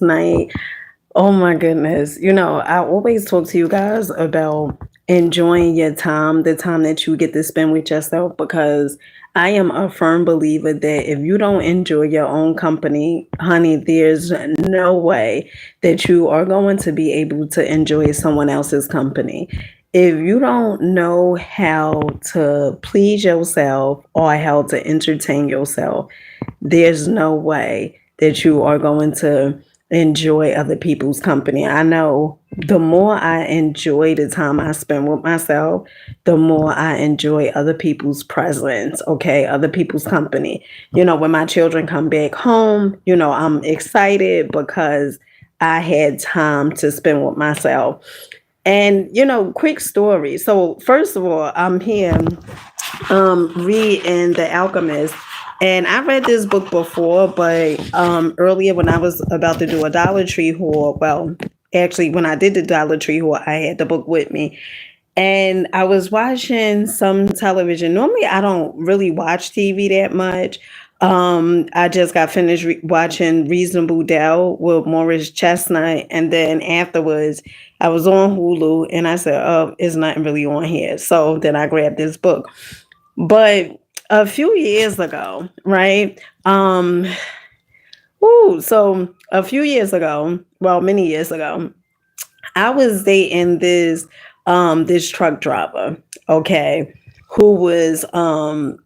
last night. Oh my goodness. I always talk to you guys about enjoying your time, the time that you get to spend with yourself, because I am a firm believer that if you don't enjoy your own company, honey, there's no way that you are going to be able to enjoy someone else's company. If you don't know how to please yourself or how to entertain yourself, there's no way that you are going to enjoy other people's company. I know the more I enjoy the time I spend with myself, the more I enjoy other people's presence, okay, other people's company. When my children come back home, I'm excited because I had time to spend with myself. And quick story. So first of all, I'm here reading The Alchemist. And I read this book before, but earlier when I was about to do a Dollar Tree haul, well, actually, when I did the Dollar Tree haul, I had the book with me. And I was watching some television. Normally, I don't really watch TV that much. I just got finished watching Reasonable Doubt with Morris Chestnut. And then afterwards, I was on Hulu and I said, oh, it's nothing really on here. So then I grabbed this book. But a few years ago, right? So a few years ago, well, many years ago, I was dating this truck driver, okay, who was a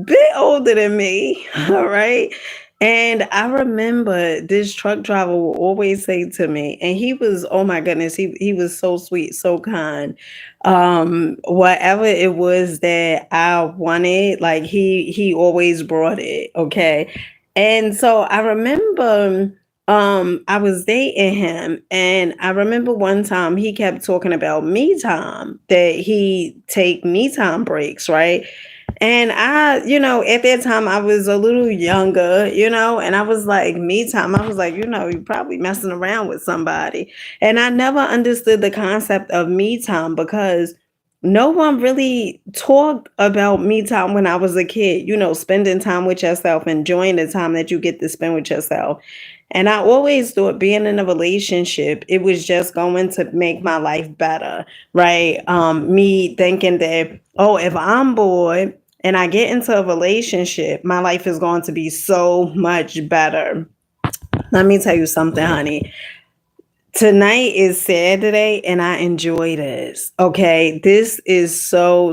bit older than me, all right? And I remember this truck driver would always say to me, and he was, oh my goodness, he was so sweet, so kind. Whatever it was that I wanted, like he always brought it, okay? And so I remember I was dating him, and I remember one time he kept talking about me time, that he take me time breaks, right? And at that time I was a little younger, and I was like, me time. I was like, you're probably messing around with somebody. And I never understood the concept of me time because no one really talked about me time when I was a kid, spending time with yourself, enjoying the time that you get to spend with yourself. And I always thought being in a relationship, it was just going to make my life better, right? Me thinking that, oh, if I'm bored and I get into a relationship, my life is going to be so much better. Let me tell you something, honey. Tonight is Saturday and I enjoy this. Okay. This is so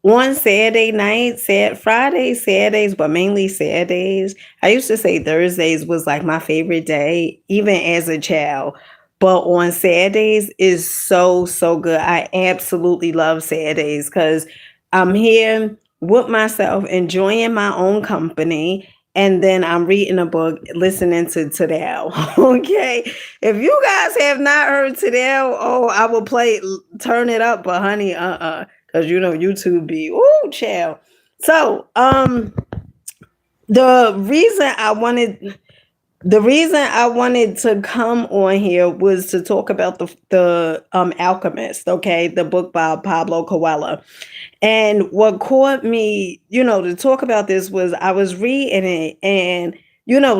on Saturday night, Fridays, Saturdays, but mainly Saturdays. I used to say Thursdays was like my favorite day, even as a child. But on Saturdays is so good. I absolutely love Saturdays because I'm here with myself, enjoying my own company, and then I'm reading a book, listening to Tadao. Okay. If you guys have not heard Tadao, oh, I will turn it up, but honey, because YouTube be, ooh, child. So, the reason I wanted the reason I wanted to come on here was to talk about the Alchemist, okay, the book by Pablo Coelho. And what caught me, to talk about this was I was reading it, and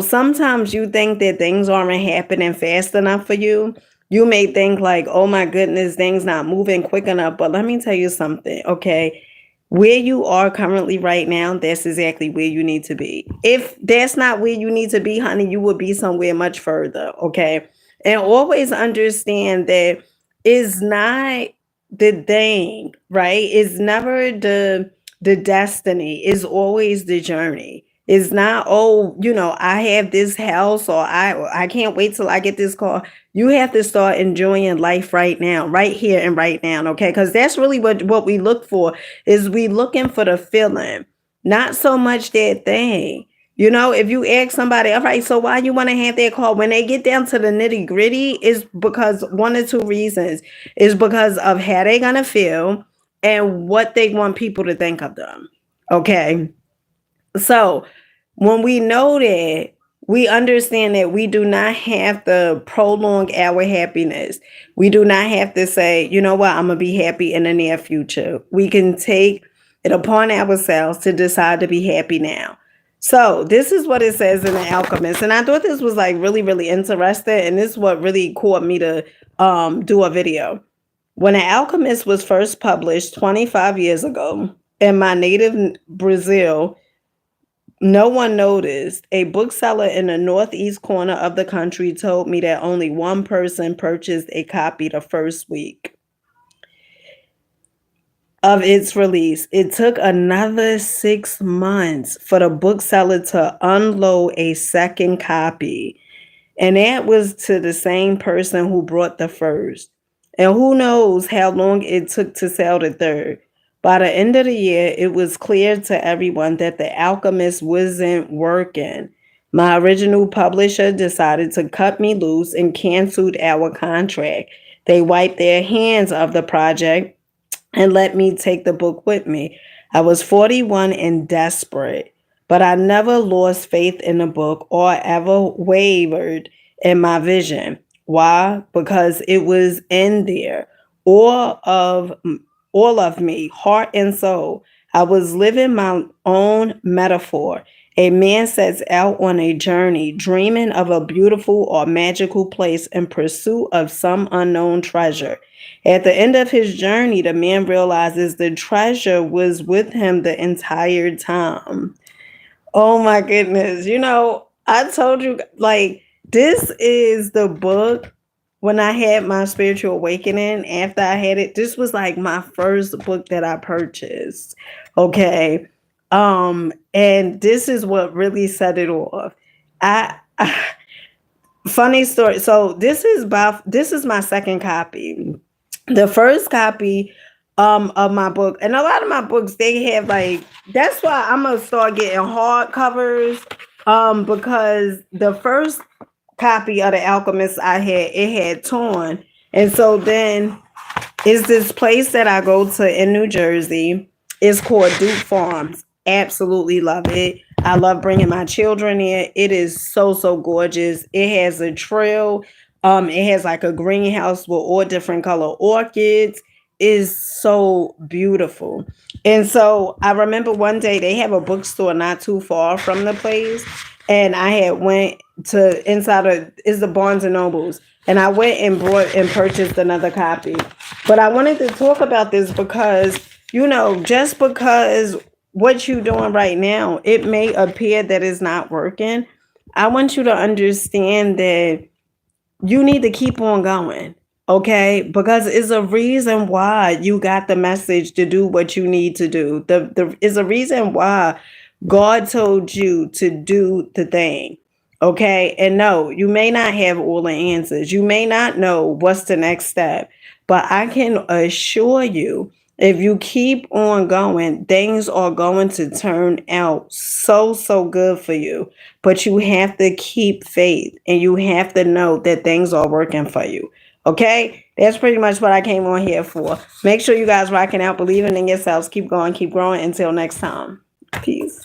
sometimes you think that things aren't happening fast enough for you. You may think like, oh my goodness, things not moving quick enough. But let me tell you something, okay? Where you are currently right now, that's exactly where you need to be. If that's not where you need to be, honey, you will be somewhere much further, okay? And always understand that it's not the thing, right? It's never the destiny. It's always the journey. It's not, oh, I have this house, or I can't wait till I get this car. You have to start enjoying life right now, right here and right now, okay? Because that's really what we look for, is we looking for the feeling, not so much that thing. If you ask somebody, all right, so why you want to have that car? When they get down to the nitty gritty, is because one or two reasons. Is because of how they gonna feel and what they want people to think of them. Okay. So when we know that, we understand that we do not have to prolong our happiness. We do not have to say, you know what, I'm going to be happy in the near future. We can take it upon ourselves to decide to be happy now. So this is what it says in The Alchemist. And I thought this was like really, really interesting. And this is what really caught me to do a video. When The Alchemist was first published 25 years ago in my native Brazil, no one noticed. A bookseller in the northeast corner of the country told me that only one person purchased a copy the first week of its release. It took another 6 months for the bookseller to unload a second copy. And that was to the same person who brought the first. And who knows how long it took to sell the third. By the end of the year, it was clear to everyone that The Alchemist wasn't working. My original publisher decided to cut me loose and canceled our contract. They wiped their hands of the project and let me take the book with me. I was 41 and desperate, but I never lost faith in the book or ever wavered in my vision. Why? Because it was in there. All of all of me, heart and soul. I was living my own metaphor. A man sets out on a journey, dreaming of a beautiful or magical place in pursuit of some unknown treasure. At the end of his journey, the man realizes the treasure was with him the entire time. Oh my goodness. I told you, like, this is the book when I had my spiritual awakening. After I had it, this was like my first book that I purchased. Okay. And this is what really set it off. I funny story. So this is my second copy. The first copy of my book, and a lot of my books, they have like, that's why I'm gonna start getting hardcovers, because the first copy of The Alchemist I had, it had torn. And so then is this place that I go to in New Jersey. It's called Duke Farms. Absolutely love it. I love bringing my children in. It is so, so gorgeous. It has a trail. It has like a greenhouse with all different color orchids. Is so beautiful. And so I remember one day they have a bookstore not too far from the place. And I had went to inside of is the Barnes and Nobles. And I went and brought and purchased another copy. But I wanted to talk about this because, just because what you're doing right now, it may appear that it's not working. I want you to understand that you need to keep on going. Okay, because it's a reason why you got the message to do what you need to do. The is a reason why God told you to do the thing. Okay, and no, you may not have all the answers. You may not know what's the next step, but I can assure you, if you keep on going, things are going to turn out so, so good for you. But you have to keep faith and you have to know that things are working for you. Okay? That's pretty much what I came on here for. Make sure you guys rocking out, believing in yourselves. Keep going, keep growing. Until next time. Peace.